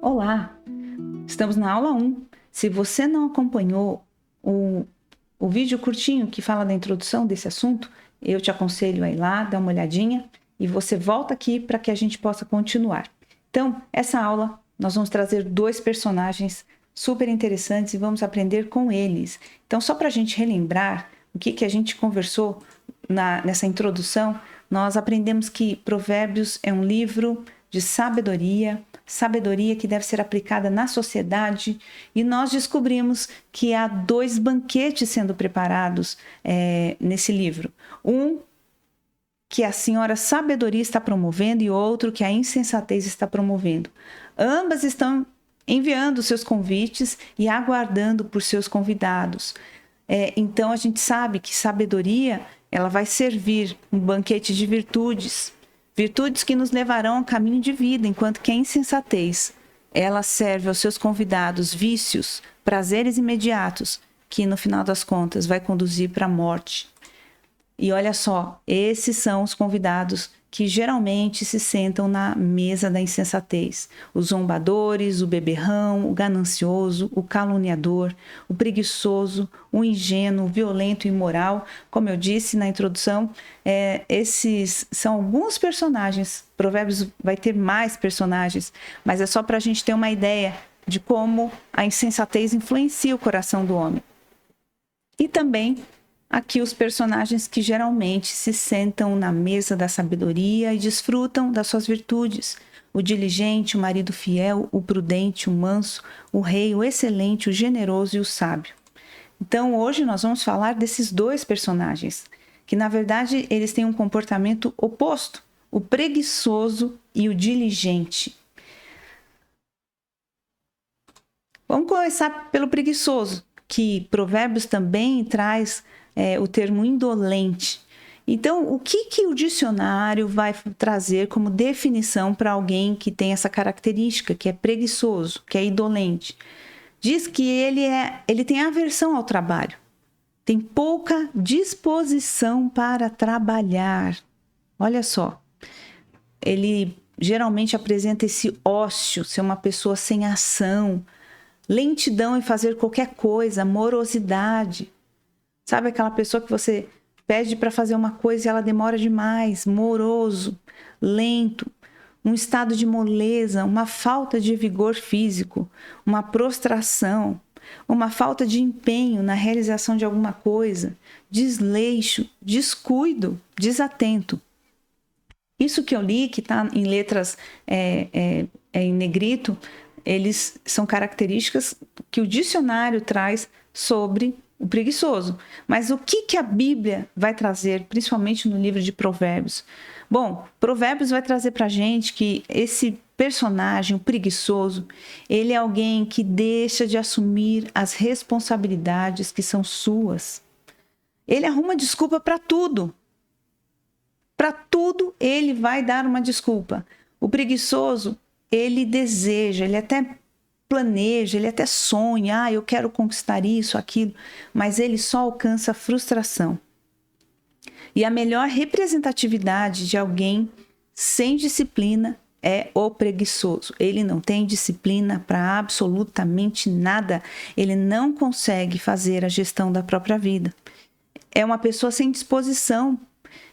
Olá, estamos na aula 1. Se você não acompanhou o vídeo curtinho que fala da introdução desse assunto, eu te aconselho a ir lá, dar uma olhadinha e você volta aqui para que a gente possa continuar. Então, essa aula nós vamos trazer 2 personagens super interessantes e vamos aprender com eles. Então, só para a gente relembrar o que a gente conversou nessa introdução, nós aprendemos que Provérbios é um livro de sabedoria que deve ser aplicada na sociedade, e nós descobrimos que há 2 banquetes sendo preparados nesse livro. Um que a senhora sabedoria está promovendo e outro que a insensatez está promovendo. Ambas estão enviando seus convites e aguardando por seus convidados. Então a gente sabe que sabedoria ela vai servir um banquete de virtudes que nos levarão ao caminho de vida, enquanto que a insensatez, ela serve aos seus convidados vícios, prazeres imediatos, que no final das contas vai conduzir para a morte. E olha só, esses são os convidados que geralmente se sentam na mesa da insensatez. Os zombadores, o beberrão, o ganancioso, o caluniador, o preguiçoso, o ingênuo, o violento e imoral. Como eu disse na introdução, esses são alguns personagens. Provérbios vai ter mais personagens, mas é só para a gente ter uma ideia de como a insensatez influencia o coração do homem. E também aqui os personagens que geralmente se sentam na mesa da sabedoria e desfrutam das suas virtudes. O diligente, o marido fiel, o prudente, o manso, o rei, o excelente, o generoso e o sábio. Então hoje nós vamos falar desses 2 personagens, que na verdade eles têm um comportamento oposto, o preguiçoso e o diligente. Vamos começar pelo preguiçoso, que Provérbios também traz o termo indolente. Então, o que o dicionário vai trazer como definição para alguém que tem essa característica, que é preguiçoso, que é indolente? Diz que ele tem aversão ao trabalho, tem pouca disposição para trabalhar. Olha só, ele geralmente apresenta esse ócio, ser uma pessoa sem ação, lentidão em fazer qualquer coisa, morosidade. Sabe aquela pessoa que você pede para fazer uma coisa e ela demora demais, moroso, lento, um estado de moleza, uma falta de vigor físico, uma prostração, uma falta de empenho na realização de alguma coisa, desleixo, descuido, desatento. Isso que eu li, que está em letras em negrito, eles são características que o dicionário traz sobre o preguiçoso. Mas o que a Bíblia vai trazer, principalmente no livro de Provérbios? Bom, Provérbios vai trazer para a gente que esse personagem, o preguiçoso, ele é alguém que deixa de assumir as responsabilidades que são suas. Ele arruma desculpa para tudo. Para tudo ele vai dar uma desculpa. O preguiçoso, ele deseja, ele até planeja, ele até sonha, eu quero conquistar isso, aquilo, mas ele só alcança frustração. E a melhor representatividade de alguém sem disciplina é o preguiçoso. Ele não tem disciplina para absolutamente nada, ele não consegue fazer a gestão da própria vida. É uma pessoa sem disposição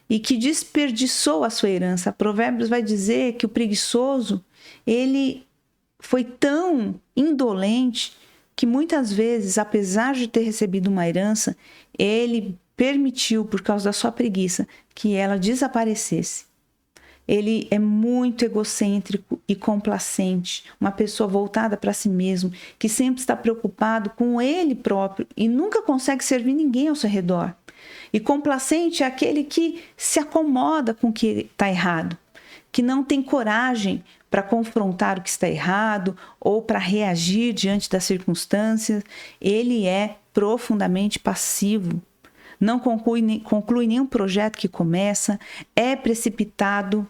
e que desperdiçou a sua herança. Provérbios vai dizer que o preguiçoso, ele foi tão indolente que muitas vezes, apesar de ter recebido uma herança, ele permitiu, por causa da sua preguiça, que ela desaparecesse. Ele é muito egocêntrico e complacente, uma pessoa voltada para si mesmo, que sempre está preocupado com ele próprio e nunca consegue servir ninguém ao seu redor. E complacente é aquele que se acomoda com o que está errado, que não tem coragem para confrontar o que está errado ou para reagir diante das circunstâncias. Ele é profundamente passivo, não conclui nenhum projeto que começa, é precipitado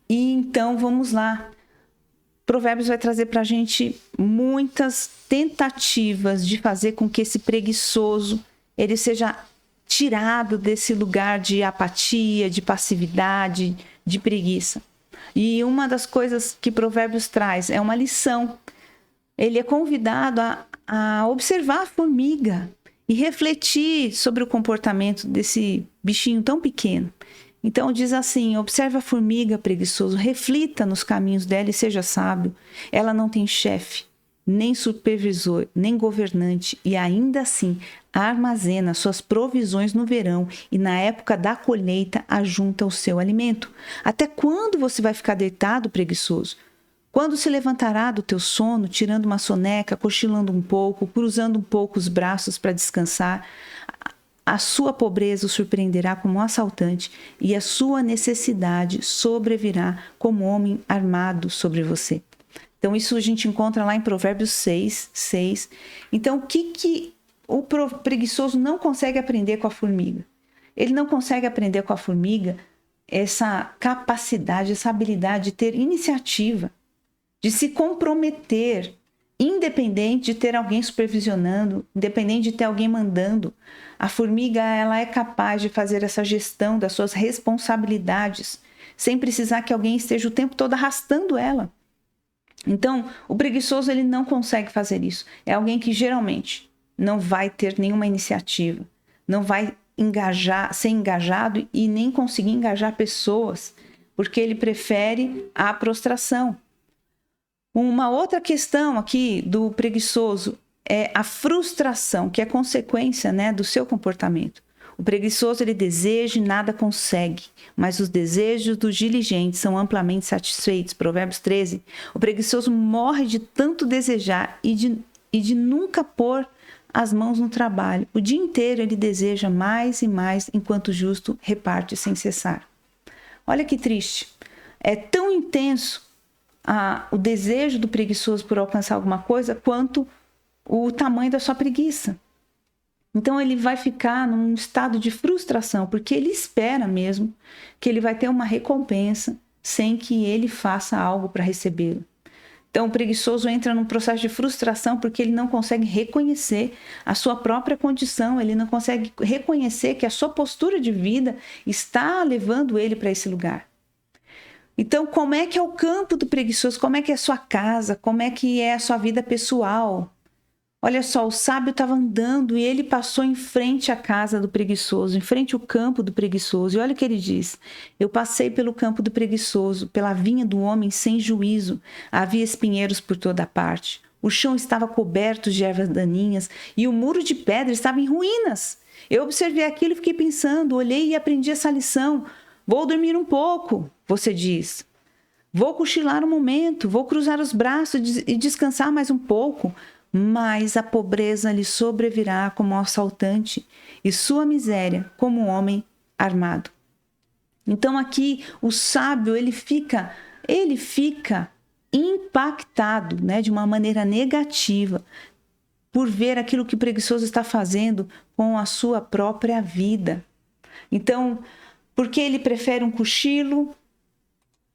E então, vamos lá. Provérbios vai trazer para a gente muitas tentativas de fazer com que esse preguiçoso ele seja tirado desse lugar de apatia, de passividade, de preguiça. E uma das coisas que Provérbios traz é uma lição. Ele é convidado a observar a formiga e refletir sobre o comportamento desse bichinho tão pequeno. Então diz assim: observe a formiga, preguiçoso, reflita nos caminhos dela e seja sábio. Ela não tem chefe, nem supervisor, nem governante, e ainda assim armazena suas provisões no verão e na época da colheita ajunta o seu alimento. Até quando você vai ficar deitado, preguiçoso? Quando se levantará do teu sono, tirando uma soneca, cochilando um pouco, cruzando um pouco os braços para descansar? A sua pobreza o surpreenderá como um assaltante e a sua necessidade sobrevirá como homem armado sobre você. Então, isso a gente encontra lá em Provérbios 6. Então, o que o preguiçoso não consegue aprender com a formiga? Ele não consegue aprender com a formiga essa capacidade, essa habilidade de ter iniciativa, de se comprometer, independente de ter alguém supervisionando, independente de ter alguém mandando. A formiga, ela é capaz de fazer essa gestão das suas responsabilidades, sem precisar que alguém esteja o tempo todo arrastando ela. Então, o preguiçoso, ele não consegue fazer isso. É alguém que geralmente não vai ter nenhuma iniciativa, não vai ser engajado e nem conseguir engajar pessoas, porque ele prefere a prostração. Uma outra questão aqui do preguiçoso é a frustração, que é consequência, né, do seu comportamento. O preguiçoso, ele deseja e nada consegue, mas os desejos dos diligentes são amplamente satisfeitos. Provérbios 13. O preguiçoso morre de tanto desejar e de nunca pôr as mãos no trabalho. O dia inteiro ele deseja mais e mais, enquanto o justo reparte sem cessar. Olha que triste. É tão intenso o desejo do preguiçoso por alcançar alguma coisa quanto o tamanho da sua preguiça. Então ele vai ficar num estado de frustração, porque ele espera mesmo que ele vai ter uma recompensa sem que ele faça algo para recebê-lo. Então o preguiçoso entra num processo de frustração porque ele não consegue reconhecer a sua própria condição, ele não consegue reconhecer que a sua postura de vida está levando ele para esse lugar. Então, como é que é o campo do preguiçoso? Como é que é a sua casa? Como é que é a sua vida pessoal? Olha só, o sábio estava andando e ele passou em frente à casa do preguiçoso, em frente ao campo do preguiçoso. E olha o que ele diz: eu passei pelo campo do preguiçoso, pela vinha do homem sem juízo. Havia espinheiros por toda parte. O chão estava coberto de ervas daninhas e o muro de pedra estava em ruínas. Eu observei aquilo e fiquei pensando, olhei e aprendi essa lição. Vou dormir um pouco, você diz. Vou cochilar um momento, vou cruzar os braços e descansar mais um pouco. Mas a pobreza lhe sobrevirá como um assaltante e sua miséria como um homem armado. Então aqui o sábio ele fica impactado, né, de uma maneira negativa por ver aquilo que o preguiçoso está fazendo com a sua própria vida. Então, porque ele prefere um cochilo,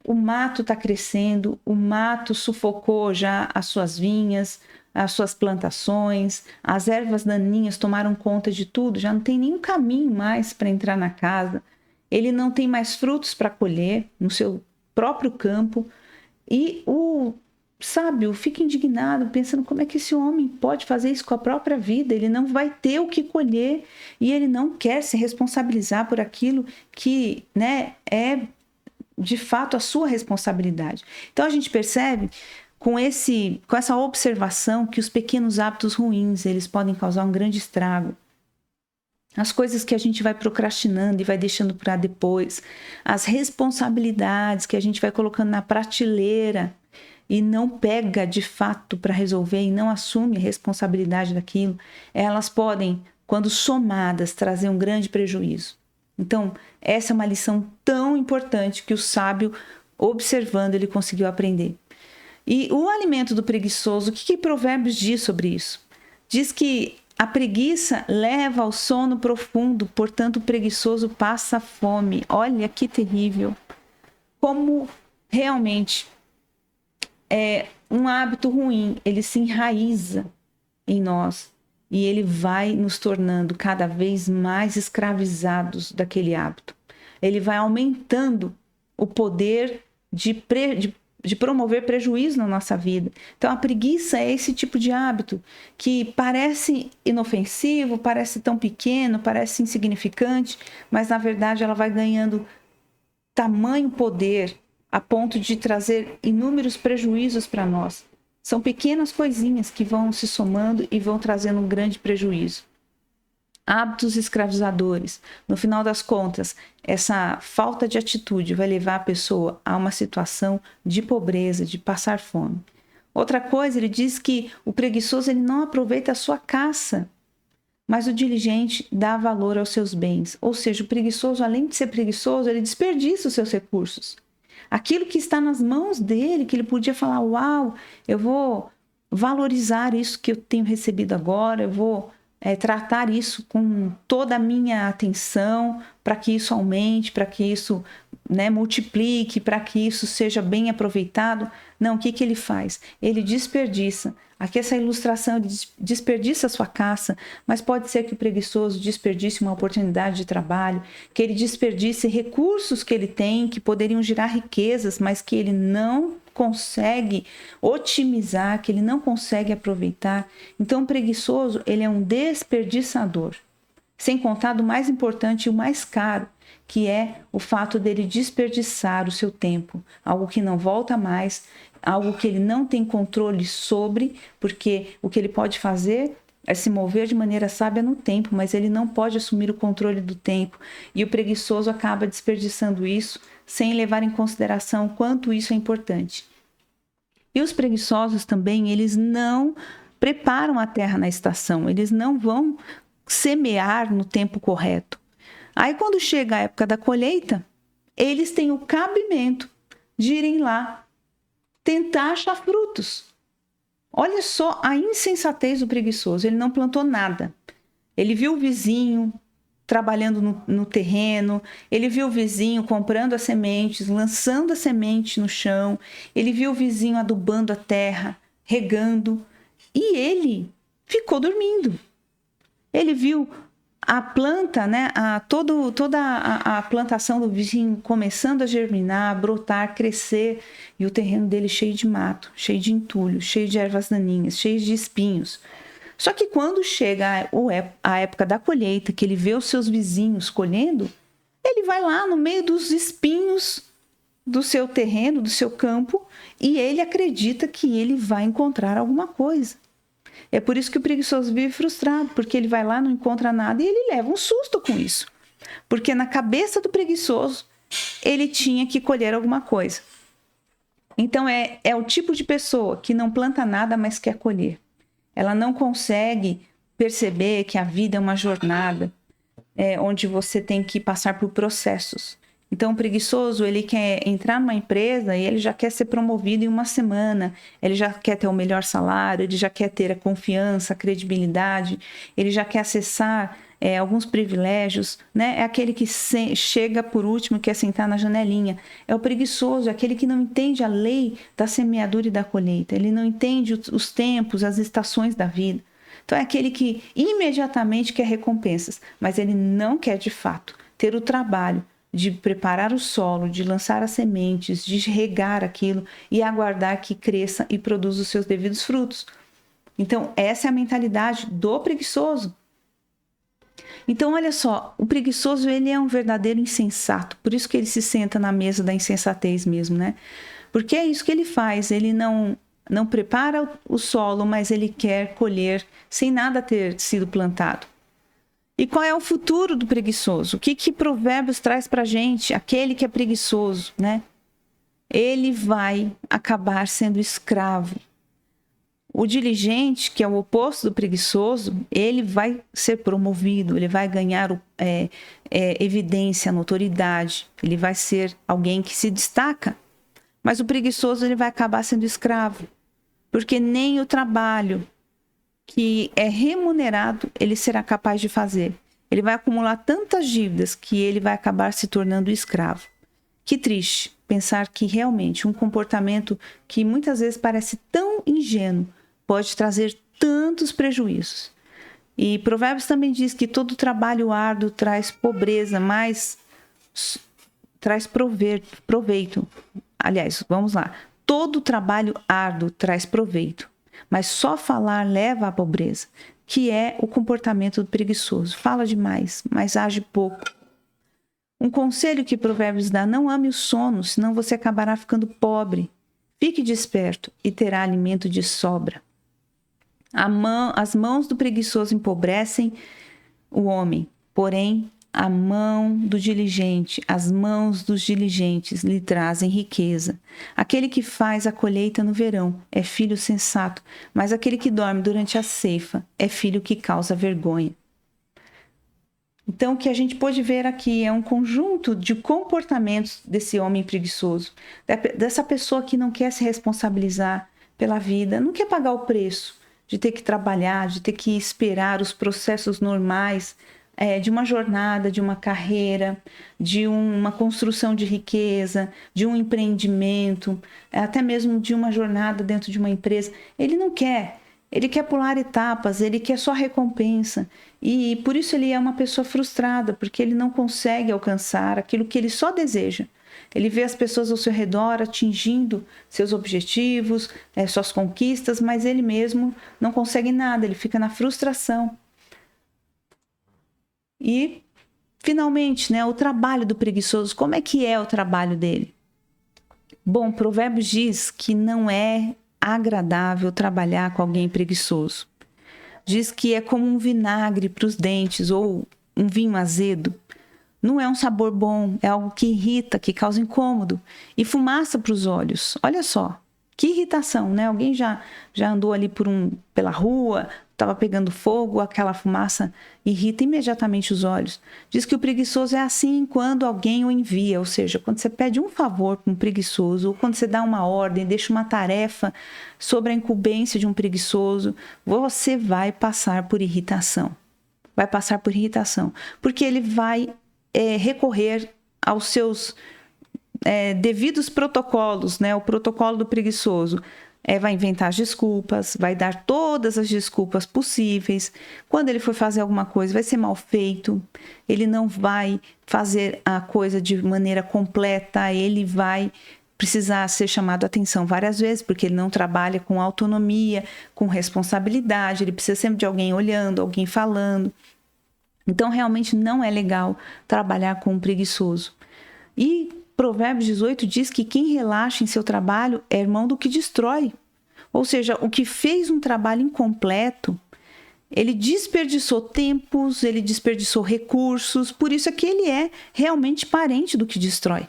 o mato está crescendo, o mato sufocou já as suas vinhas, as suas plantações, as ervas daninhas tomaram conta de tudo, já não tem nenhum caminho mais para entrar na casa, ele não tem mais frutos para colher no seu próprio campo, e o sábio fica indignado, pensando como é que esse homem pode fazer isso com a própria vida, ele não vai ter o que colher, e ele não quer se responsabilizar por aquilo que, né, é de fato a sua responsabilidade. Então a gente percebe com essa observação que os pequenos hábitos ruins, eles podem causar um grande estrago. As coisas que a gente vai procrastinando e vai deixando para depois, as responsabilidades que a gente vai colocando na prateleira e não pega de fato para resolver e não assume a responsabilidade daquilo, elas podem, quando somadas, trazer um grande prejuízo. Então, essa é uma lição tão importante que o sábio, observando, ele conseguiu aprender. E o alimento do preguiçoso, o que Provérbios diz sobre isso? Diz que a preguiça leva ao sono profundo, portanto o preguiçoso passa fome. Olha que terrível. Como realmente é um hábito ruim, ele se enraiza em nós e ele vai nos tornando cada vez mais escravizados daquele hábito. Ele vai aumentando o poder de promover prejuízo na nossa vida. Então, a preguiça é esse tipo de hábito que parece inofensivo, parece tão pequeno, parece insignificante, mas, na verdade, ela vai ganhando tamanho poder a ponto de trazer inúmeros prejuízos para nós. São pequenas coisinhas que vão se somando e vão trazendo um grande prejuízo. Hábitos escravizadores. No final das contas, essa falta de atitude vai levar a pessoa a uma situação de pobreza, de passar fome. Outra coisa, ele diz que o preguiçoso ele não aproveita a sua caça, mas o diligente dá valor aos seus bens. Ou seja, o preguiçoso, além de ser preguiçoso, ele desperdiça os seus recursos. Aquilo que está nas mãos dele, que ele podia falar, uau, eu vou valorizar isso que eu tenho recebido agora, eu vou tratar isso com toda a minha atenção, para que isso aumente, para que isso multiplique, para que isso seja bem aproveitado. Não, o que ele faz? Ele desperdiça. Aqui essa ilustração, ele desperdiça a sua caça, mas pode ser que o preguiçoso desperdice uma oportunidade de trabalho, que ele desperdice recursos que ele tem, que poderiam gerar riquezas, mas que ele não consegue otimizar, que ele não consegue aproveitar. Então, o preguiçoso, ele é um desperdiçador. Sem contar do mais importante e o mais caro, que é o fato dele desperdiçar o seu tempo, algo que não volta mais, algo que ele não tem controle sobre, porque o que ele pode fazer é se mover de maneira sábia no tempo, mas ele não pode assumir o controle do tempo. E o preguiçoso acaba desperdiçando isso sem levar em consideração quanto isso é importante. E os preguiçosos também, eles não preparam a terra na estação, eles não vão semear no tempo correto. Aí, quando chega a época da colheita, eles têm o cabimento de irem lá tentar achar frutos. Olha só a insensatez do preguiçoso, ele não plantou nada. Ele viu o vizinho trabalhando no terreno, ele viu o vizinho comprando as sementes, lançando a semente no chão, ele viu o vizinho adubando a terra, regando, e ele ficou dormindo. Ele viu a planta, toda a plantação do vizinho começando a germinar, brotar, crescer, e o terreno dele cheio de mato, cheio de entulho, cheio de ervas daninhas, cheio de espinhos. Só que quando chega a época da colheita, que ele vê os seus vizinhos colhendo, ele vai lá no meio dos espinhos do seu terreno, do seu campo, e ele acredita que ele vai encontrar alguma coisa. É por isso que o preguiçoso vive frustrado, porque ele vai lá, não encontra nada e ele leva um susto com isso. Porque na cabeça do preguiçoso, ele tinha que colher alguma coisa. Então é o tipo de pessoa que não planta nada, mas quer colher. Ela não consegue perceber que a vida é uma jornada, onde você tem que passar por processos. Então, o preguiçoso, ele quer entrar numa empresa e ele já quer ser promovido em uma semana, ele já quer ter o melhor salário, ele já quer ter a confiança, a credibilidade, ele já quer acessar alguns privilégios, né? É aquele que chega por último e quer sentar na janelinha. É o preguiçoso, é aquele que não entende a lei da semeadura e da colheita, ele não entende os tempos, as estações da vida. Então, é aquele que imediatamente quer recompensas, mas ele não quer de fato ter o trabalho de preparar o solo, de lançar as sementes, de regar aquilo e aguardar que cresça e produza os seus devidos frutos. Então, essa é a mentalidade do preguiçoso. Então, olha só, o preguiçoso, ele é um verdadeiro insensato, por isso que ele se senta na mesa da insensatez mesmo, né? Porque é isso que ele faz, ele não prepara o solo, mas ele quer colher sem nada ter sido plantado. E qual é o futuro do preguiçoso? O que Provérbios traz para a gente? Aquele que é preguiçoso, né? Ele vai acabar sendo escravo. O diligente, que é o oposto do preguiçoso, ele vai ser promovido, ele vai ganhar evidência, notoriedade, ele vai ser alguém que se destaca. Mas o preguiçoso, ele vai acabar sendo escravo, porque nem o trabalho que é remunerado, ele será capaz de fazer. Ele vai acumular tantas dívidas que ele vai acabar se tornando escravo. Que triste pensar que realmente um comportamento que muitas vezes parece tão ingênuo pode trazer tantos prejuízos. E Provérbios também diz que todo trabalho árduo traz pobreza, mas traz proveito. Aliás, vamos lá. Todo trabalho árduo traz proveito, mas só falar leva à pobreza, que é o comportamento do preguiçoso. Fala demais, mas age pouco. Um conselho que Provérbios dá: não ame o sono, senão você acabará ficando pobre. Fique desperto e terá alimento de sobra. As mãos do preguiçoso empobrecem o homem, porém a mão do diligente, as mãos dos diligentes lhe trazem riqueza. Aquele que faz a colheita no verão é filho sensato, mas aquele que dorme durante a ceifa é filho que causa vergonha. Então, o que a gente pode ver aqui é um conjunto de comportamentos desse homem preguiçoso, dessa pessoa que não quer se responsabilizar pela vida, não quer pagar o preço de ter que trabalhar, de ter que esperar os processos normais de uma jornada, de uma carreira, de uma construção de riqueza, de um empreendimento, até mesmo de uma jornada dentro de uma empresa. Ele não quer. Ele quer pular etapas, ele quer só recompensa. E por isso ele é uma pessoa frustrada, porque ele não consegue alcançar aquilo que ele só deseja. Ele vê as pessoas ao seu redor atingindo seus objetivos, suas conquistas, mas ele mesmo não consegue nada, ele fica na frustração. E, finalmente, o trabalho do preguiçoso, como é que é o trabalho dele? Bom, Provérbios diz que não é agradável trabalhar com alguém preguiçoso. Diz que é como um vinagre para os dentes ou um vinho azedo. Não é um sabor bom, é algo que irrita, que causa incômodo. E fumaça para os olhos. Olha só, que irritação, né? Alguém já andou ali pela rua, estava pegando fogo, aquela fumaça irrita imediatamente os olhos. Diz que o preguiçoso é assim quando alguém o envia, ou seja, quando você pede um favor para um preguiçoso, ou quando você dá uma ordem, deixa uma tarefa sobre a incumbência de um preguiçoso, você vai passar por irritação. Vai passar por irritação, porque ele vai recorrer aos seus devidos protocolos, o protocolo do preguiçoso. Vai inventar as desculpas, vai dar todas as desculpas possíveis. Quando ele for fazer alguma coisa, vai ser mal feito. Ele não vai fazer a coisa de maneira completa. Ele vai precisar ser chamado a atenção várias vezes, porque ele não trabalha com autonomia, com responsabilidade. Ele precisa sempre de alguém olhando, alguém falando. Então, realmente não é legal trabalhar com um preguiçoso. E Provérbios 18 diz que quem relaxa em seu trabalho é irmão do que destrói. Ou seja, o que fez um trabalho incompleto, ele desperdiçou tempos, ele desperdiçou recursos, por isso é que ele é realmente parente do que destrói.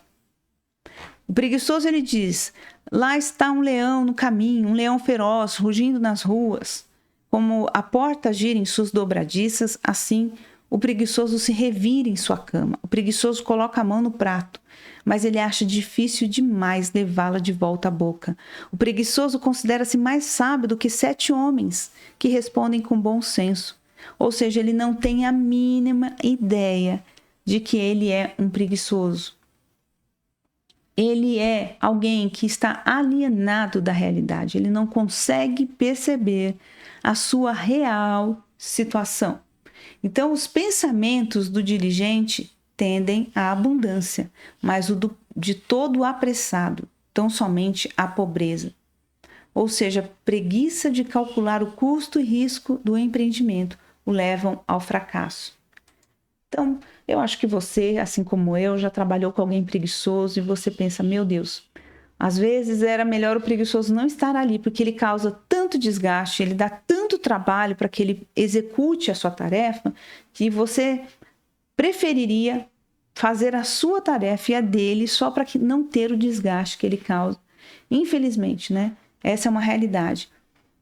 O preguiçoso, ele diz: lá está um leão no caminho, um leão feroz, rugindo nas ruas. Como a porta gira em suas dobradiças, assim o preguiçoso se revira em sua cama. O preguiçoso coloca a mão no prato, mas ele acha difícil demais levá-la de volta à boca. O preguiçoso considera-se mais sábio do que 7 homens que respondem com bom senso. Ou seja, ele não tem a mínima ideia de que ele é um preguiçoso. Ele é alguém que está alienado da realidade. Ele não consegue perceber a sua real situação. Então, os pensamentos do diligente tendem à abundância, mas o de todo apressado, tão somente à pobreza. Ou seja, preguiça de calcular o custo e risco do empreendimento o levam ao fracasso. Então, eu acho que você, assim como eu, já trabalhou com alguém preguiçoso e você pensa: meu Deus, às vezes era melhor o preguiçoso não estar ali, porque ele causa tanto desgaste, ele dá tanto trabalho para que ele execute a sua tarefa, que você preferiria fazer a sua tarefa e a dele só para não ter o desgaste que ele causa. Infelizmente, essa é uma realidade.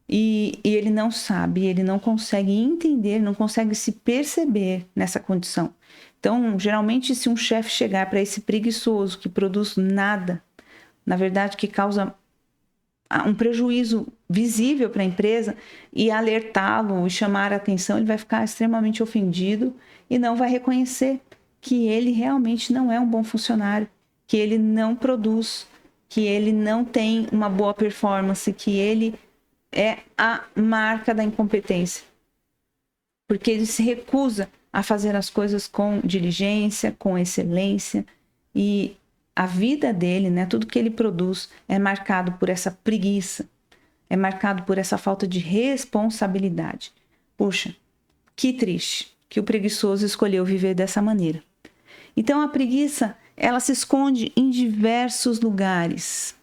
E ele não sabe, ele não consegue entender, não consegue se perceber nessa condição. Então, geralmente, se um chefe chegar para esse preguiçoso que produz nada, na verdade, que causa um prejuízo visível para a empresa, e alertá-lo e chamar a atenção, ele vai ficar extremamente ofendido e não vai reconhecer que ele realmente não é um bom funcionário. que ele não produz, que ele não tem uma boa performance, que ele é a marca da incompetência. Porque ele se recusa a fazer as coisas com diligência, com excelência, e a vida dele, né, tudo que ele produz é marcado por essa preguiça, é marcado por essa falta de responsabilidade. Puxa, que triste que o preguiçoso escolheu viver dessa maneira. Então a preguiça, ela se esconde em diversos lugares.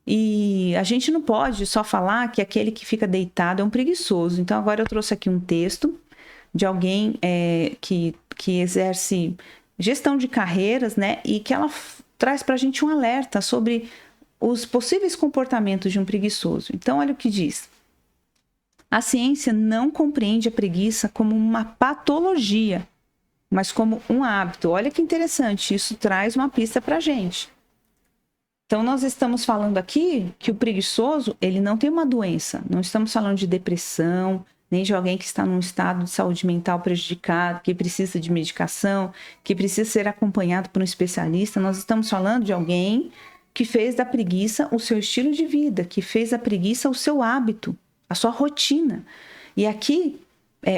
E a gente não pode só falar que aquele que fica deitado é um preguiçoso. Então agora eu trouxe aqui um texto de alguém que exerce gestão de carreiras, né? E que ela traz para a gente um alerta sobre os possíveis comportamentos de um preguiçoso. Então olha o que diz. A ciência não compreende a preguiça como uma patologia, mas como um hábito. Olha que interessante, isso traz uma pista para a gente. Então, nós estamos falando aqui que o preguiçoso, ele não tem uma doença. Não estamos falando de depressão, nem de alguém que está num estado de saúde mental prejudicado, que precisa de medicação, que precisa ser acompanhado por um especialista. Nós estamos falando de alguém que fez da preguiça o seu estilo de vida, que fez da preguiça o seu hábito, a sua rotina. E aqui,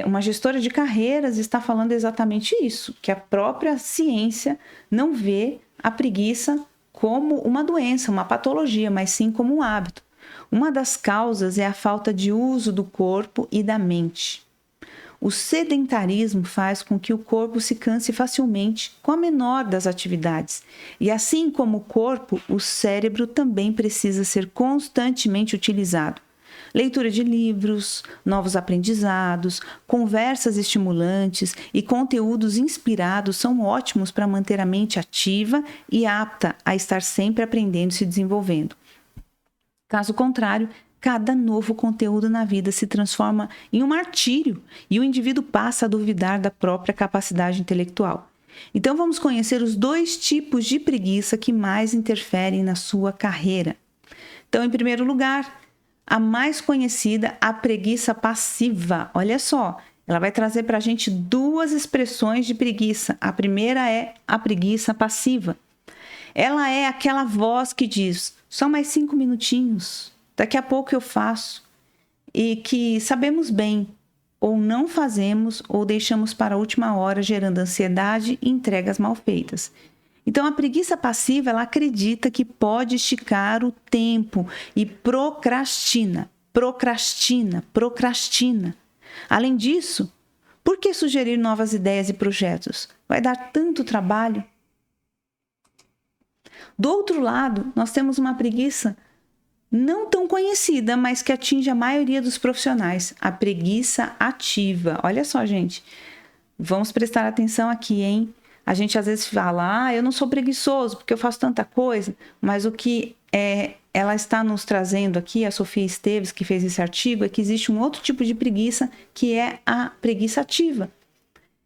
uma gestora de carreiras está falando exatamente isso, que a própria ciência não vê a preguiça como uma doença, uma patologia, mas sim como um hábito. Uma das causas é a falta de uso do corpo e da mente. O sedentarismo faz com que o corpo se canse facilmente com a menor das atividades. E assim como o corpo, o cérebro também precisa ser constantemente utilizado. Leitura de livros, novos aprendizados, conversas estimulantes e conteúdos inspirados são ótimos para manter a mente ativa e apta a estar sempre aprendendo e se desenvolvendo. Caso contrário, cada novo conteúdo na vida se transforma em um martírio e o indivíduo passa a duvidar da própria capacidade intelectual. Então vamos conhecer os 2 tipos de preguiça que mais interferem na sua carreira. Então, em primeiro lugar, a mais conhecida, a preguiça passiva. Olha só, ela vai trazer para a gente 2 expressões de preguiça. A primeira é a preguiça passiva. Ela é aquela voz que diz, só mais 5 minutinhos, daqui a pouco eu faço. E que sabemos bem, ou não fazemos, ou deixamos para a última hora, gerando ansiedade e entregas mal feitas. Então, a preguiça passiva, ela acredita que pode esticar o tempo e procrastina. Além disso, por que sugerir novas ideias e projetos? Vai dar tanto trabalho. Do outro lado, nós temos uma preguiça não tão conhecida, mas que atinge a maioria dos profissionais. A preguiça ativa. Olha só, gente. Vamos prestar atenção aqui, hein? A gente às vezes fala, eu não sou preguiçoso porque eu faço tanta coisa, mas o que ela está nos trazendo aqui, a Sofia Esteves, que fez esse artigo, é que existe um outro tipo de preguiça, que é a preguiça ativa.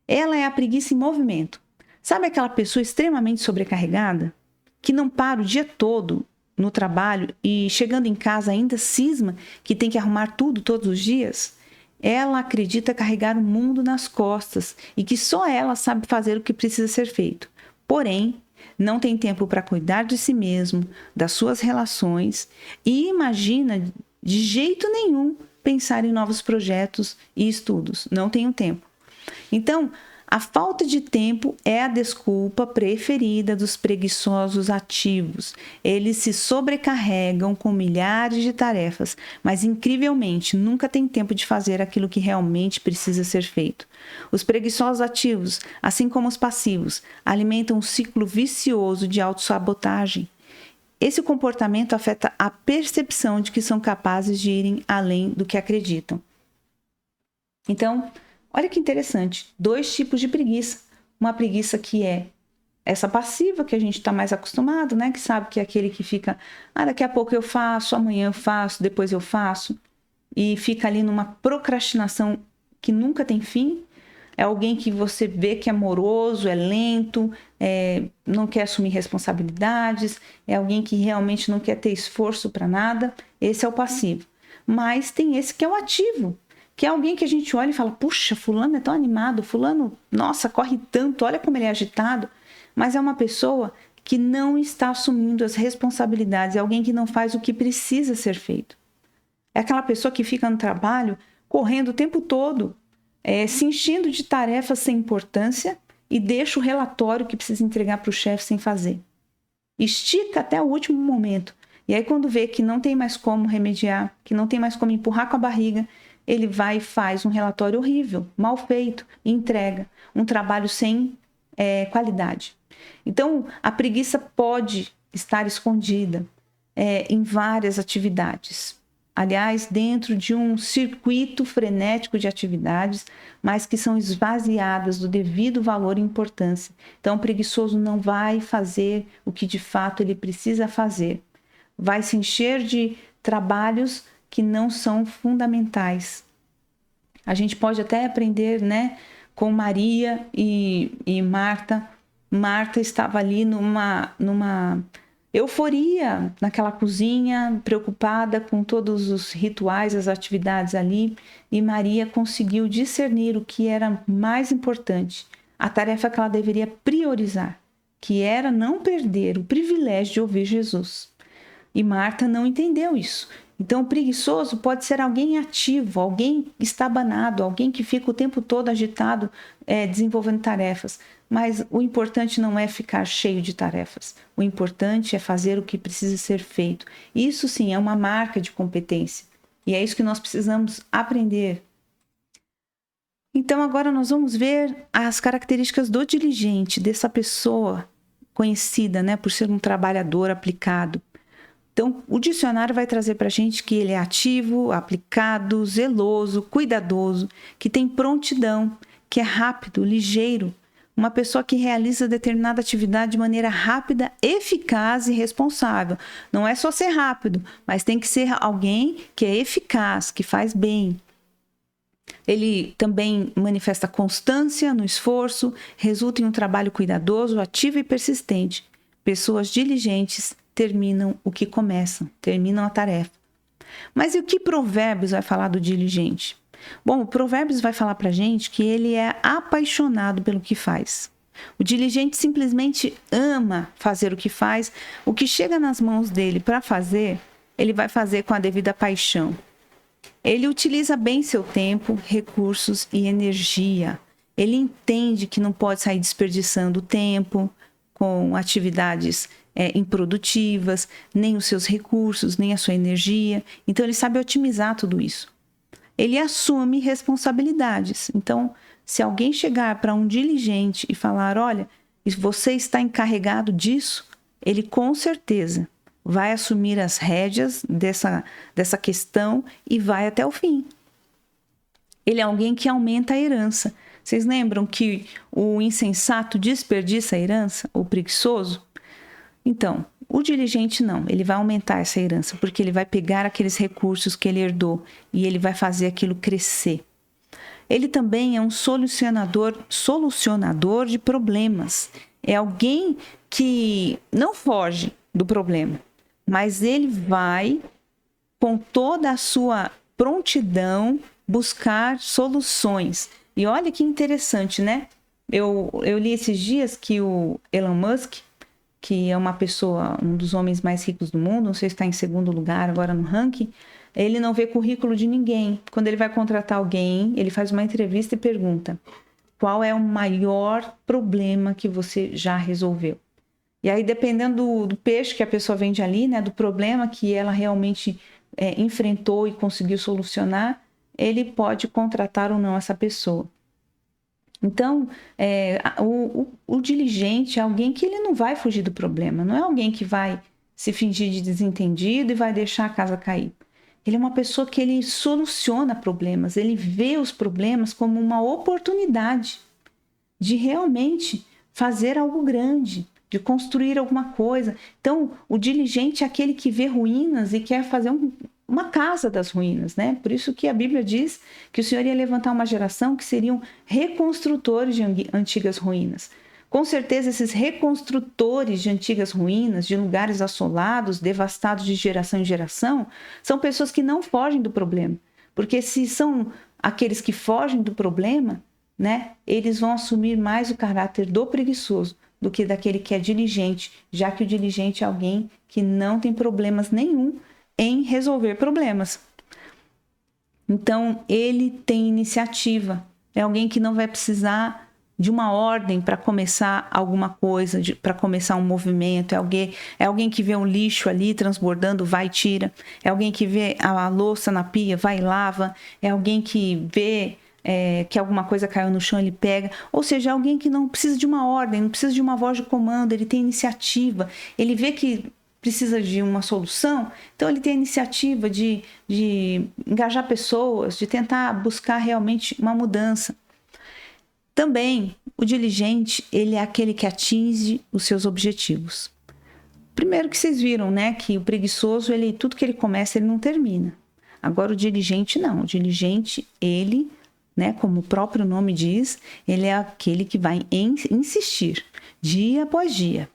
Ela é a preguiça em movimento. Sabe aquela pessoa extremamente sobrecarregada, que não para o dia todo no trabalho e chegando em casa ainda cisma que tem que arrumar tudo todos os dias? Ela acredita carregar o mundo nas costas e que só ela sabe fazer o que precisa ser feito. Porém, não tem tempo para cuidar de si mesmo, das suas relações e imagina de jeito nenhum pensar em novos projetos e estudos. Não tem tempo. Então, a falta de tempo é a desculpa preferida dos preguiçosos ativos. Eles se sobrecarregam com milhares de tarefas, mas incrivelmente nunca têm tempo de fazer aquilo que realmente precisa ser feito. Os preguiçosos ativos, assim como os passivos, alimentam um ciclo vicioso de autossabotagem. Esse comportamento afeta a percepção de que são capazes de irem além do que acreditam. Então, olha que interessante, 2 tipos de preguiça. Uma preguiça que é essa passiva, que a gente está mais acostumado, né? Que sabe que é aquele que fica, daqui a pouco eu faço, amanhã eu faço, depois eu faço. E fica ali numa procrastinação que nunca tem fim. É alguém que você vê que é moroso, é lento, não quer assumir responsabilidades, é alguém que realmente não quer ter esforço para nada. Esse é o passivo. Mas tem esse que é o ativo, que é alguém que a gente olha e fala, puxa, fulano é tão animado, fulano, nossa, corre tanto, olha como ele é agitado. Mas é uma pessoa que não está assumindo as responsabilidades, é alguém que não faz o que precisa ser feito. É aquela pessoa que fica no trabalho correndo o tempo todo, se enchendo de tarefas sem importância e deixa o relatório que precisa entregar para o chefe sem fazer. Estica até o último momento. E aí quando vê que não tem mais como remediar, que não tem mais como empurrar com a barriga, ele vai e faz um relatório horrível, mal feito, e entrega um trabalho sem qualidade. Então, a preguiça pode estar escondida em várias atividades. Aliás, dentro de um circuito frenético de atividades, mas que são esvaziadas do devido valor e importância. Então, o preguiçoso não vai fazer o que de fato ele precisa fazer. Vai se encher de trabalhos que não são fundamentais. A gente pode até aprender, né, com Maria e Marta. Marta estava ali numa euforia naquela cozinha, preocupada com todos os rituais, as atividades ali, e Maria conseguiu discernir o que era mais importante, a tarefa que ela deveria priorizar, que era não perder o privilégio de ouvir Jesus. E Marta não entendeu isso. Então, o preguiçoso pode ser alguém ativo, alguém estabanado, alguém que fica o tempo todo agitado, desenvolvendo tarefas. Mas o importante não é ficar cheio de tarefas. O importante é fazer o que precisa ser feito. Isso sim é uma marca de competência. E é isso que nós precisamos aprender. Então, agora nós vamos ver as características do diligente, dessa pessoa conhecida, né, por ser um trabalhador aplicado. Então, o dicionário vai trazer para a gente que ele é ativo, aplicado, zeloso, cuidadoso, que tem prontidão, que é rápido, ligeiro, uma pessoa que realiza determinada atividade de maneira rápida, eficaz e responsável. Não é só ser rápido, mas tem que ser alguém que é eficaz, que faz bem. Ele também manifesta constância no esforço, resulta em um trabalho cuidadoso, ativo e persistente. Pessoas diligentes terminam o que começam, terminam a tarefa. Mas e o que Provérbios vai falar do diligente? Bom, o Provérbios vai falar para a gente que ele é apaixonado pelo que faz. O diligente simplesmente ama fazer o que faz. O que chega nas mãos dele para fazer, ele vai fazer com a devida paixão. Ele utiliza bem seu tempo, recursos e energia. Ele entende que não pode sair desperdiçando tempo com atividades improdutivas, nem os seus recursos, nem a sua energia. Então, ele sabe otimizar tudo isso. Ele assume responsabilidades. Então, se alguém chegar para um diligente e falar, olha, você está encarregado disso, ele com certeza vai assumir as rédeas dessa questão e vai até o fim. Ele é alguém que aumenta a herança. Vocês lembram que o insensato desperdiça a herança, o preguiçoso? Então, o diligente não, ele vai aumentar essa herança, porque ele vai pegar aqueles recursos que ele herdou e ele vai fazer aquilo crescer. Ele também é um solucionador de problemas. É alguém que não foge do problema, mas ele vai, com toda a sua prontidão, buscar soluções. E olha que interessante, né? Eu li esses dias que o Elon Musk, que é uma pessoa, um dos homens mais ricos do mundo, não sei se está em segundo lugar agora no ranking, ele não vê currículo de ninguém. Quando ele vai contratar alguém, ele faz uma entrevista e pergunta: qual é o maior problema que você já resolveu? E aí, dependendo do peixe que a pessoa vende ali, né, do problema que ela realmente enfrentou e conseguiu solucionar, ele pode contratar ou não essa pessoa. Então, o diligente é alguém que ele não vai fugir do problema, não é alguém que vai se fingir de desentendido e vai deixar a casa cair. Ele é uma pessoa que ele soluciona problemas, ele vê os problemas como uma oportunidade de realmente fazer algo grande, de construir alguma coisa. Então, o diligente é aquele que vê ruínas e quer fazer uma casa das ruínas, né? Por isso que a Bíblia diz que o Senhor ia levantar uma geração que seriam reconstrutores de antigas ruínas. Com certeza, esses reconstrutores de antigas ruínas, de lugares assolados, devastados de geração em geração, são pessoas que não fogem do problema. Porque se são aqueles que fogem do problema, né, eles vão assumir mais o caráter do preguiçoso do que daquele que é diligente, já que o diligente é alguém que não tem problemas nenhum em resolver problemas. Então, ele tem iniciativa. É alguém que não vai precisar de uma ordem para começar alguma coisa, para começar um movimento. É alguém que vê um lixo ali transbordando, vai e tira. É alguém que vê a louça na pia, vai e lava. É alguém que vê que alguma coisa caiu no chão, ele pega. Ou seja, é alguém que não precisa de uma ordem, não precisa de uma voz de comando, ele tem iniciativa. Ele vê que precisa de uma solução, então ele tem a iniciativa de engajar pessoas, de tentar buscar realmente uma mudança. Também, o diligente, ele é aquele que atinge os seus objetivos. Primeiro que vocês viram, né, que o preguiçoso, tudo que ele começa, ele não termina. Agora, o diligente, não. O diligente, ele, né, como o próprio nome diz, ele é aquele que vai insistir, dia após dia.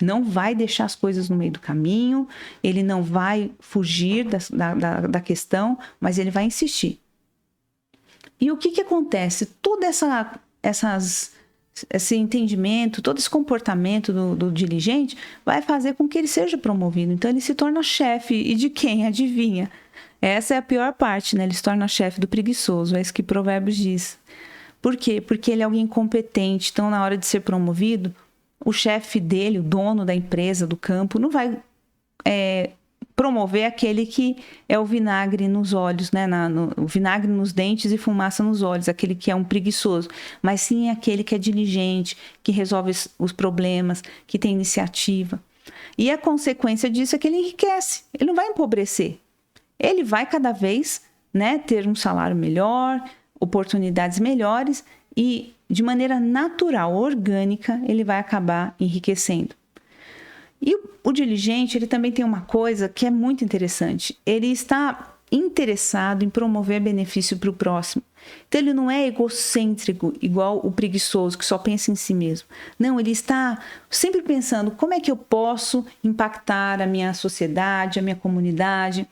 Não vai deixar as coisas no meio do caminho, ele não vai fugir da questão, mas ele vai insistir. E o que acontece? Todo esse entendimento, todo esse comportamento do diligente vai fazer com que ele seja promovido. Então, ele se torna chefe. E de quem? Adivinha? Essa é a pior parte, né? Ele se torna chefe do preguiçoso. É isso que Provérbios diz. Por quê? Porque ele é alguém competente. Então, na hora de ser promovido, o chefe dele, o dono da empresa, do campo, não vai promover aquele que é o vinagre nos olhos, né? O vinagre nos dentes e fumaça nos olhos, aquele que é um preguiçoso, mas sim aquele que é diligente, que resolve os problemas, que tem iniciativa. E a consequência disso é que ele enriquece, ele não vai empobrecer. Ele vai cada vez, né, ter um salário melhor, oportunidades melhores e de maneira natural, orgânica, ele vai acabar enriquecendo. E o diligente, ele também tem uma coisa que é muito interessante. Ele está interessado em promover benefício para o próximo. Então, ele não é egocêntrico, igual o preguiçoso, que só pensa em si mesmo. Não, ele está sempre pensando como é que eu posso impactar a minha sociedade, a minha comunidade.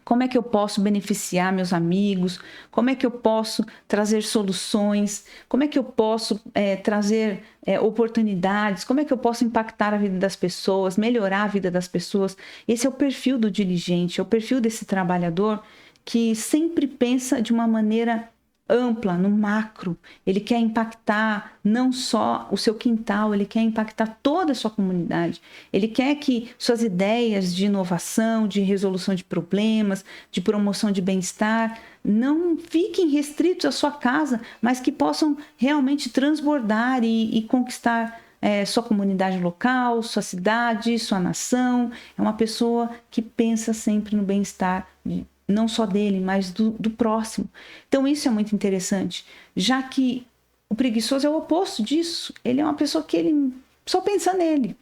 Como é que eu posso beneficiar meus amigos? Como é que eu posso trazer soluções? Como é que eu posso trazer oportunidades? Como é que eu posso impactar a vida das pessoas, melhorar a vida das pessoas? Esse é o perfil do diligente, é o perfil desse trabalhador que sempre pensa de uma maneira ampla, no macro. Ele quer impactar não só o seu quintal, ele quer impactar toda a sua comunidade. Ele quer que suas ideias de inovação, de resolução de problemas, de promoção de bem-estar, não fiquem restritos à sua casa, mas que possam realmente transbordar e conquistar sua comunidade local, sua cidade, sua nação. É uma pessoa que pensa sempre no bem-estar não só dele, mas do próximo. Então, isso é muito interessante, já que o preguiçoso é o oposto disso. Ele é uma pessoa que ele só pensa nele.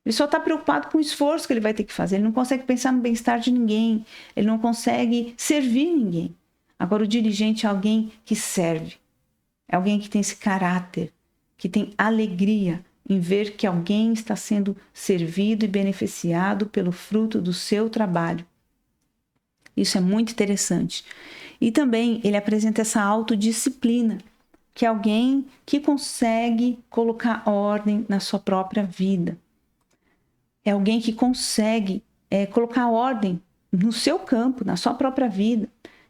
Ele só está preocupado com o esforço que ele vai ter que fazer. Ele não consegue pensar no bem-estar de ninguém. Ele não consegue servir ninguém. Agora, o diligente é alguém que serve. É alguém que tem esse caráter, que tem alegria em ver que alguém está sendo servido e beneficiado pelo fruto do seu trabalho. Isso é muito interessante. E também ele apresenta essa autodisciplina, que é alguém que consegue colocar ordem na sua própria vida. É alguém que consegue colocar ordem no seu campo, na sua própria vida.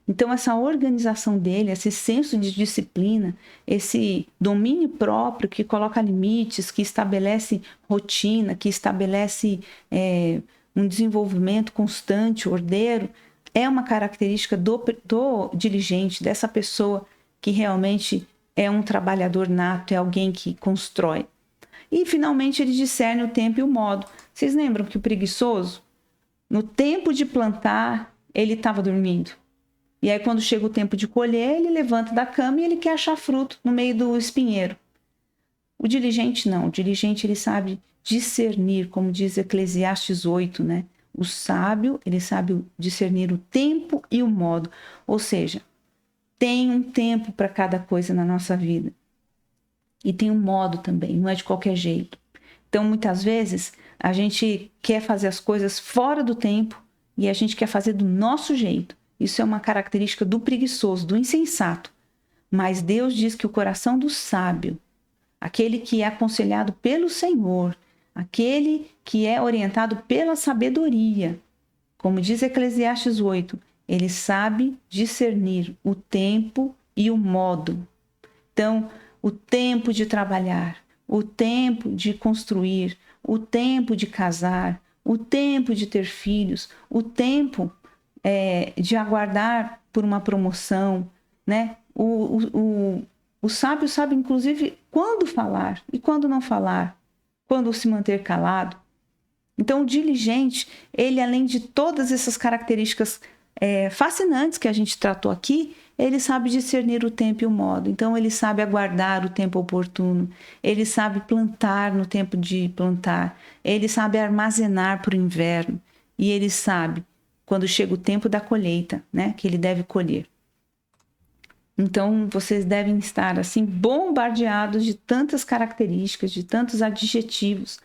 Então, essa organização dele, esse senso de disciplina, esse domínio próprio que coloca limites, que estabelece rotina, que estabelece um desenvolvimento constante, ordeiro, é uma característica do diligente, dessa pessoa que realmente é um trabalhador nato, é alguém que constrói. E, finalmente, ele discerne o tempo e o modo. Vocês lembram que o preguiçoso, no tempo de plantar, ele estava dormindo. E aí, quando chega o tempo de colher, ele levanta da cama e ele quer achar fruto no meio do espinheiro. O diligente não. O diligente, ele sabe discernir, como diz Eclesiastes 8, né? O sábio, ele sabe discernir o tempo e o modo. Ou seja, tem um tempo para cada coisa na nossa vida. E tem um modo também, não é de qualquer jeito. Então, muitas vezes, a gente quer fazer as coisas fora do tempo e a gente quer fazer do nosso jeito. Isso é uma característica do preguiçoso, do insensato. Mas Deus diz que o coração do sábio aquele que é aconselhado pelo Senhor, aquele que é orientado pela sabedoria. Como diz Eclesiastes 8, ele sabe discernir o tempo e o modo. Então, o tempo de trabalhar, o tempo de construir, o tempo de casar, o tempo de ter filhos, o tempo de aguardar por uma promoção, né? O sábio sabe, inclusive, quando falar e quando não falar, quando se manter calado. Então, o diligente, ele, além de todas essas características fascinantes que a gente tratou aqui, ele sabe discernir o tempo e o modo. Então, ele sabe aguardar o tempo oportuno, ele sabe plantar no tempo de plantar, ele sabe armazenar para o inverno, e ele sabe quando chega o tempo da colheita, né, que ele deve colher. Então, vocês devem estar assim bombardeados de tantas características, de tantos adjetivos,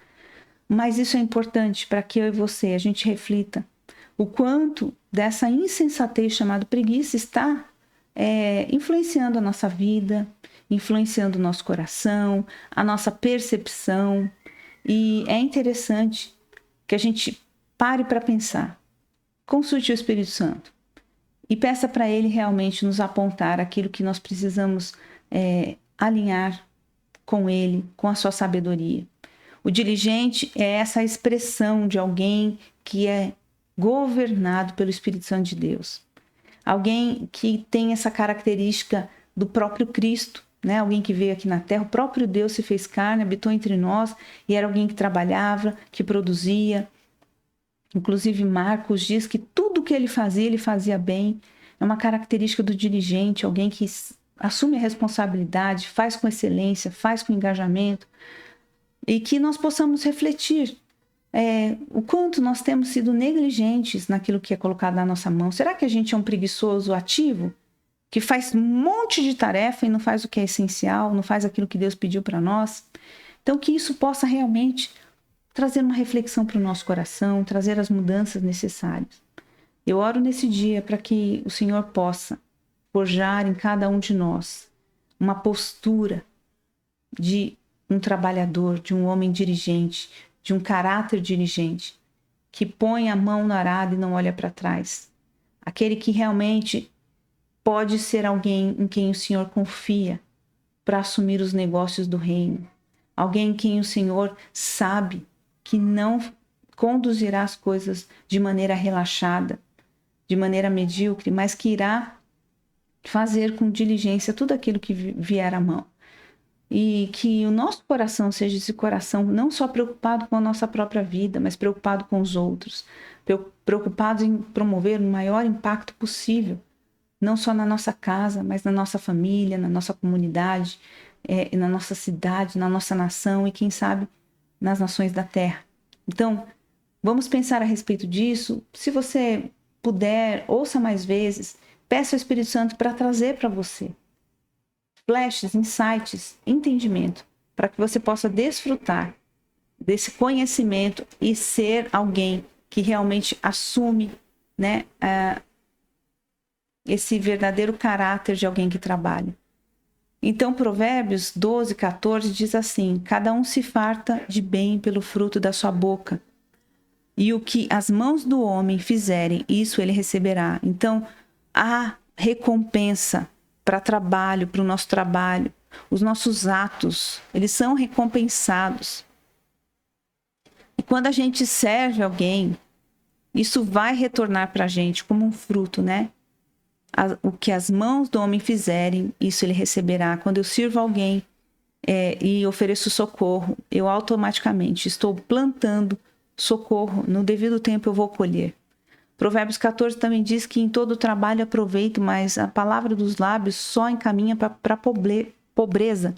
mas isso é importante para que eu e você, a gente reflita o quanto dessa insensatez chamada preguiça está influenciando a nossa vida, influenciando o nosso coração, a nossa percepção. E é interessante que a gente pare para pensar. Consulte o Espírito Santo e peça para ele realmente nos apontar aquilo que nós precisamos alinhar com ele, com a sua sabedoria. O diligente é essa expressão de alguém que é governado pelo Espírito Santo de Deus. Alguém que tem essa característica do próprio Cristo, né? Alguém que veio aqui na Terra, o próprio Deus se fez carne, habitou entre nós e era alguém que trabalhava, que produzia. Inclusive Marcos diz que tudo que ele fazia bem. É uma característica do diligente, alguém que assume a responsabilidade, faz com excelência, faz com engajamento. E que nós possamos refletir o quanto nós temos sido negligentes naquilo que é colocado na nossa mão. Será que a gente é um preguiçoso ativo? Que faz um monte de tarefa e não faz o que é essencial, não faz aquilo que Deus pediu para nós? Então, que isso possa realmente trazer uma reflexão para o nosso coração, trazer as mudanças necessárias. Eu oro nesse dia para que o Senhor possa forjar em cada um de nós uma postura de um trabalhador, de um homem dirigente, de um caráter dirigente, que põe a mão no arado e não olha para trás. Aquele que realmente pode ser alguém em quem o Senhor confia para assumir os negócios do reino. Alguém em quem o Senhor sabe que não conduzirá as coisas de maneira relaxada, de maneira medíocre, mas que irá fazer com diligência tudo aquilo que vier à mão. E que o nosso coração seja esse coração não só preocupado com a nossa própria vida, mas preocupado com os outros, preocupado em promover o maior impacto possível, não só na nossa casa, mas na nossa família, na nossa comunidade, na nossa cidade, na nossa nação e, quem sabe, nas nações da terra. Então, vamos pensar a respeito disso. Se você puder, ouça mais vezes, peça ao Espírito Santo para trazer para você flashes, insights, entendimento, para que você possa desfrutar desse conhecimento e ser alguém que realmente assume, né, esse verdadeiro caráter de alguém que trabalha. Então, Provérbios 12, 14 diz assim: cada um se farta de bem pelo fruto da sua boca, e o que as mãos do homem fizerem, isso ele receberá. Então, há recompensa para trabalho, para o nosso trabalho. Os nossos atos, eles são recompensados. E quando a gente serve alguém, isso vai retornar para a gente como um fruto, né? O que as mãos do homem fizerem, isso ele receberá. Quando eu sirvo alguém e ofereço socorro, eu automaticamente estou plantando socorro. No devido tempo eu vou colher. Provérbios 14 também diz que em todo trabalho aproveito, mas a palavra dos lábios só encaminha para a pobreza.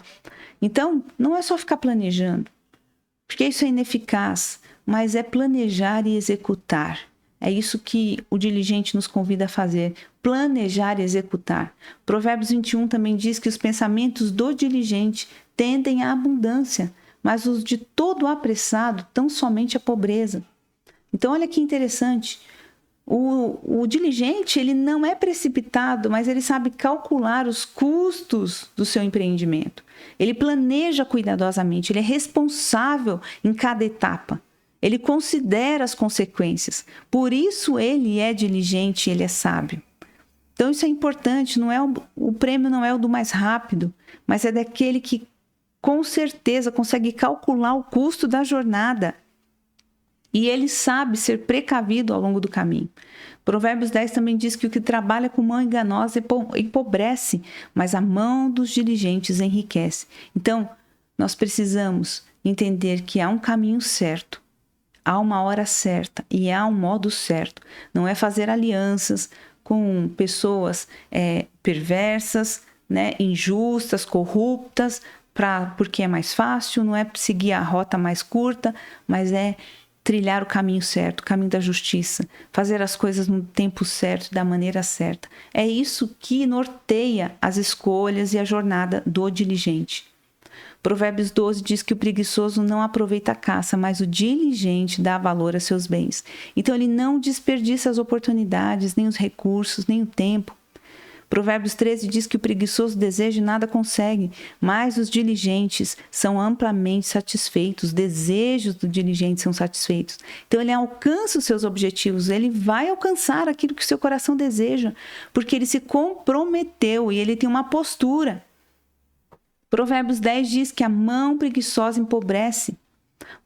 Então, não é só ficar planejando, porque isso é ineficaz, mas é planejar e executar. É isso que o diligente nos convida a fazer, planejar e executar. Provérbios 21 também diz que os pensamentos do diligente tendem à abundância, mas os de todo apressado tão somente à pobreza. Então, olha que interessante. O diligente, ele não é precipitado, mas ele sabe calcular os custos do seu empreendimento. Ele planeja cuidadosamente, ele é responsável em cada etapa. Ele considera as consequências. Por isso ele é diligente, ele é sábio. Então isso é importante, não é o prêmio não é o do mais rápido, mas é daquele que com certeza consegue calcular o custo da jornada. E ele sabe ser precavido ao longo do caminho. Provérbios 10 também diz que o que trabalha com mão enganosa empobrece, mas a mão dos diligentes enriquece. Então, nós precisamos entender que há um caminho certo, há uma hora certa e há um modo certo. Não é fazer alianças com pessoas perversas, né, injustas, corruptas, porque é mais fácil, não é seguir a rota mais curta, mas é trilhar o caminho certo, o caminho da justiça, fazer as coisas no tempo certo, da maneira certa. É isso que norteia as escolhas e a jornada do diligente. Provérbios 12 diz que o preguiçoso não aproveita a caça, mas o diligente dá valor a seus bens. Então ele não desperdiça as oportunidades, nem os recursos, nem o tempo. Provérbios 13 diz que o preguiçoso deseja e nada consegue, mas os diligentes são amplamente satisfeitos, os desejos do diligente são satisfeitos. Então ele alcança os seus objetivos, ele vai alcançar aquilo que o seu coração deseja, porque ele se comprometeu e ele tem uma postura. Provérbios 10 diz que a mão preguiçosa empobrece,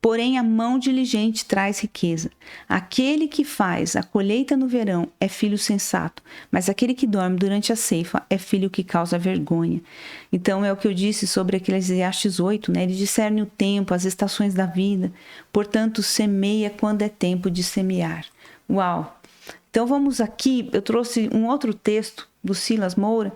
porém a mão diligente traz riqueza. Aquele que faz a colheita no verão é filho sensato, mas aquele que dorme durante a ceifa é filho que causa vergonha. Então é o que eu disse sobre Eclesiastes 8, né? Ele discerne o tempo, as estações da vida, portanto semeia quando é tempo de semear. Uau! Então vamos aqui, eu trouxe um outro texto do Silas Moura,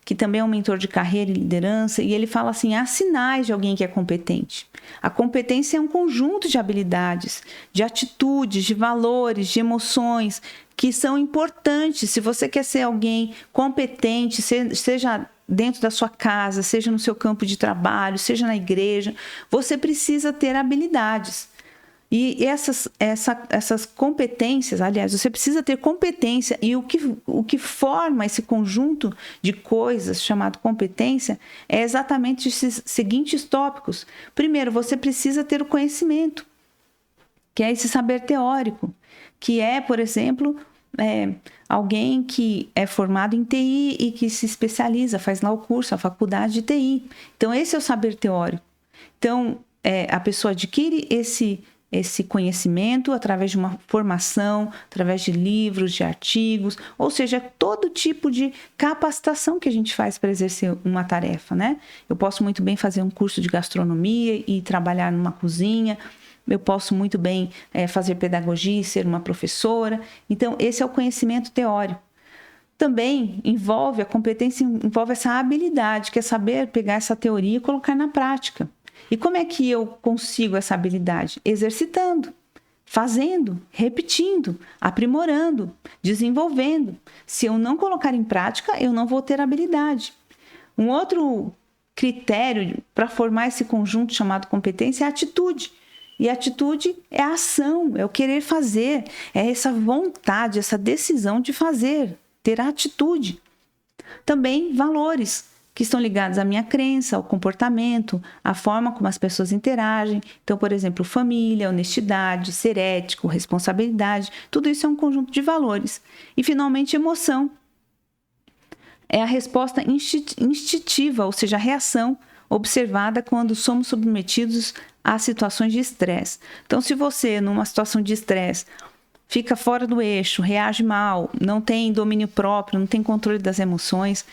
que também é um mentor de carreira e liderança, e ele fala assim, há sinais de alguém que é competente. A competência é um conjunto de habilidades, de atitudes, de valores, de emoções, que são importantes. Se você quer ser alguém competente, seja dentro da sua casa, seja no seu campo de trabalho, seja na igreja, você precisa ter habilidades. E essas competências, aliás, você precisa ter competência, e o que forma esse conjunto de coisas chamado competência é exatamente esses seguintes tópicos. Primeiro, você precisa ter o conhecimento, que é esse saber teórico, que é, por exemplo, alguém que é formado em TI e que se especializa, faz lá o curso, a faculdade de TI. Então, esse é o saber teórico. Então, a pessoa adquire esse conhecimento através de uma formação, através de livros, de artigos, ou seja, todo tipo de capacitação que a gente faz para exercer uma tarefa, né? Eu posso muito bem fazer um curso de gastronomia e trabalhar numa cozinha, eu posso muito bem fazer pedagogia e ser uma professora. Então, esse é o conhecimento teórico. Também a competência envolve essa habilidade, que é saber pegar essa teoria e colocar na prática. E como é que eu consigo essa habilidade? Exercitando, fazendo, repetindo, aprimorando, desenvolvendo. Se eu não colocar em prática, eu não vou ter habilidade. Um outro critério para formar esse conjunto chamado competência é a atitude. E a atitude é a ação, é o querer fazer, é essa vontade, essa decisão de fazer, ter a atitude. Também valores, que estão ligados à minha crença, ao comportamento, à forma como as pessoas interagem. Então, por exemplo, família, honestidade, ser ético, responsabilidade, tudo isso é um conjunto de valores. E, finalmente, emoção. É a resposta instintiva, ou seja, a reação observada quando somos submetidos a situações de estresse. Então, se você, numa situação de estresse, fica fora do eixo, reage mal, não tem domínio próprio, não tem controle das emoções,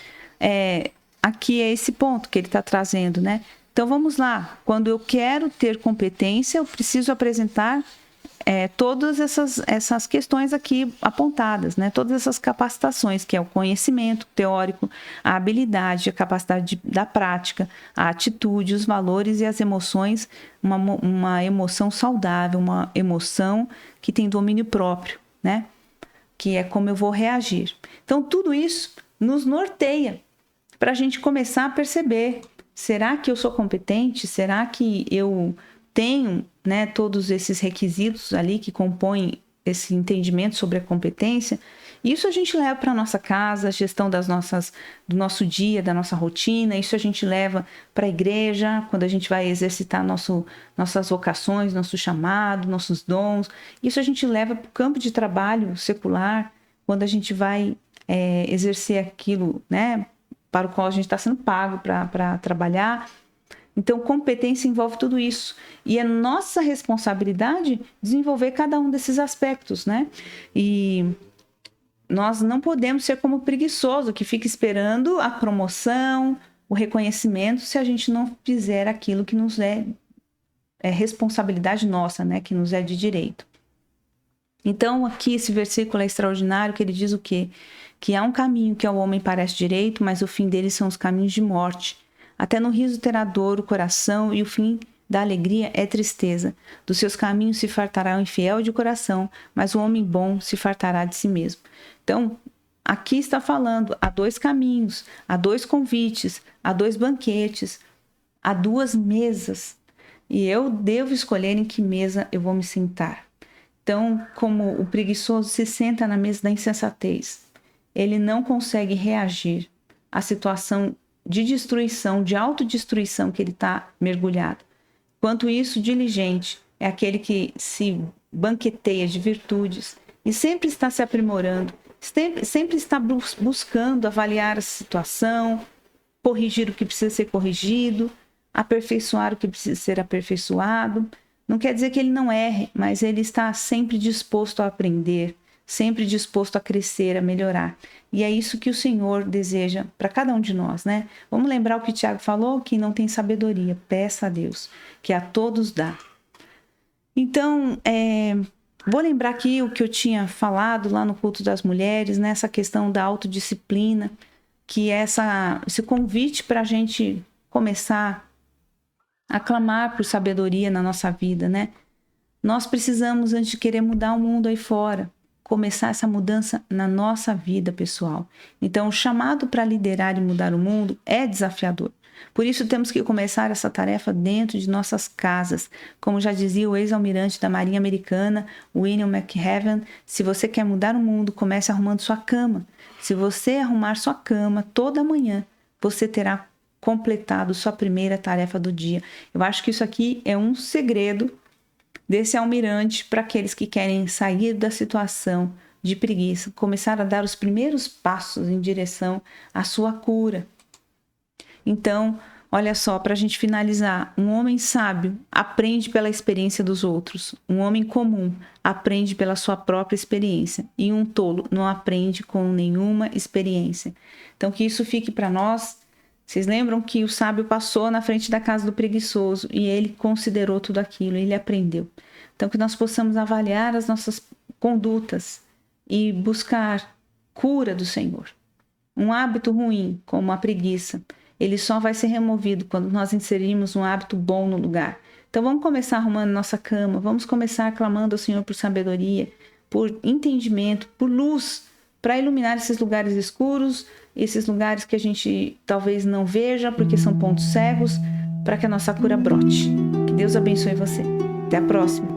aqui é esse ponto que ele está trazendo, né? Então, vamos lá. Quando eu quero ter competência, eu preciso apresentar todas essas questões aqui apontadas, né? Todas essas capacitações, que é o conhecimento teórico, a habilidade, a capacidade da prática, a atitude, os valores e as emoções, uma emoção saudável, uma emoção que tem domínio próprio, né? Que é como eu vou reagir. Então, tudo isso nos norteia para a gente começar a perceber, será que eu sou competente? Será que eu tenho, né, todos esses requisitos ali que compõem esse entendimento sobre a competência, isso a gente leva para a nossa casa, a gestão do nosso dia, da nossa rotina, isso a gente leva para a igreja, quando a gente vai exercitar nossas vocações, nosso chamado, nossos dons, isso a gente leva para o campo de trabalho secular, quando a gente vai exercer aquilo, né, para o qual a gente está sendo pago para trabalhar. Então, competência envolve tudo isso. E é nossa responsabilidade desenvolver cada um desses aspectos, né? E nós não podemos ser como o preguiçoso, que fica esperando a promoção, o reconhecimento, se a gente não fizer aquilo que nos é responsabilidade nossa, né? Que nos é de direito. Então, aqui esse versículo é extraordinário, que ele diz o quê? Que há um caminho que ao homem parece direito, mas o fim dele são os caminhos de morte. Até no riso terá dor o coração, e o fim da alegria é tristeza. Dos seus caminhos se fartará o infiel de coração, mas o homem bom se fartará de si mesmo. Então, aqui está falando, há 2 caminhos, há 2 convites, há 2 banquetes, há 2 mesas. E eu devo escolher em que mesa eu vou me sentar. Então, como o preguiçoso se senta na mesa da insensatez, ele não consegue reagir à situação de destruição, de autodestruição que ele está mergulhado. Quanto isso, diligente é aquele que se banqueteia de virtudes e sempre está se aprimorando, sempre está buscando avaliar a situação, corrigir o que precisa ser corrigido, aperfeiçoar o que precisa ser aperfeiçoado. Não quer dizer que ele não erre, mas ele está sempre disposto a aprender, sempre disposto a crescer, a melhorar. E é isso que o Senhor deseja para cada um de nós, né? Vamos lembrar o que o Tiago falou, que não tem sabedoria, peça a Deus, que a todos dá. Então, vou lembrar aqui o que eu tinha falado lá no culto das mulheres, nessa questão da autodisciplina, que é esse convite para a gente começar a clamar por sabedoria na nossa vida, né? Nós precisamos, antes de querer mudar o mundo aí fora, começar essa mudança na nossa vida pessoal. Então, o chamado para liderar e mudar o mundo é desafiador. Por isso, temos que começar essa tarefa dentro de nossas casas. Como já dizia o ex-almirante da Marinha Americana, William McHaven, se você quer mudar o mundo, comece arrumando sua cama. Se você arrumar sua cama toda manhã, você terá completado sua primeira tarefa do dia. Eu acho que isso aqui é um segredo desse almirante para aqueles que querem sair da situação de preguiça, começar a dar os primeiros passos em direção à sua cura. Então, olha só, para a gente finalizar, um homem sábio aprende pela experiência dos outros, um homem comum aprende pela sua própria experiência e um tolo não aprende com nenhuma experiência. Então, que isso fique para nós. Vocês lembram que o sábio passou na frente da casa do preguiçoso e ele considerou tudo aquilo, ele aprendeu. Então, que nós possamos avaliar as nossas condutas e buscar cura do Senhor. Um hábito ruim, como a preguiça, ele só vai ser removido quando nós inserirmos um hábito bom no lugar. Então, vamos começar arrumando nossa cama, vamos começar clamando ao Senhor por sabedoria, por entendimento, por luz, para iluminar esses lugares escuros, esses lugares que a gente talvez não veja, porque são pontos cegos, para que a nossa cura brote. Que Deus abençoe você. Até a próxima.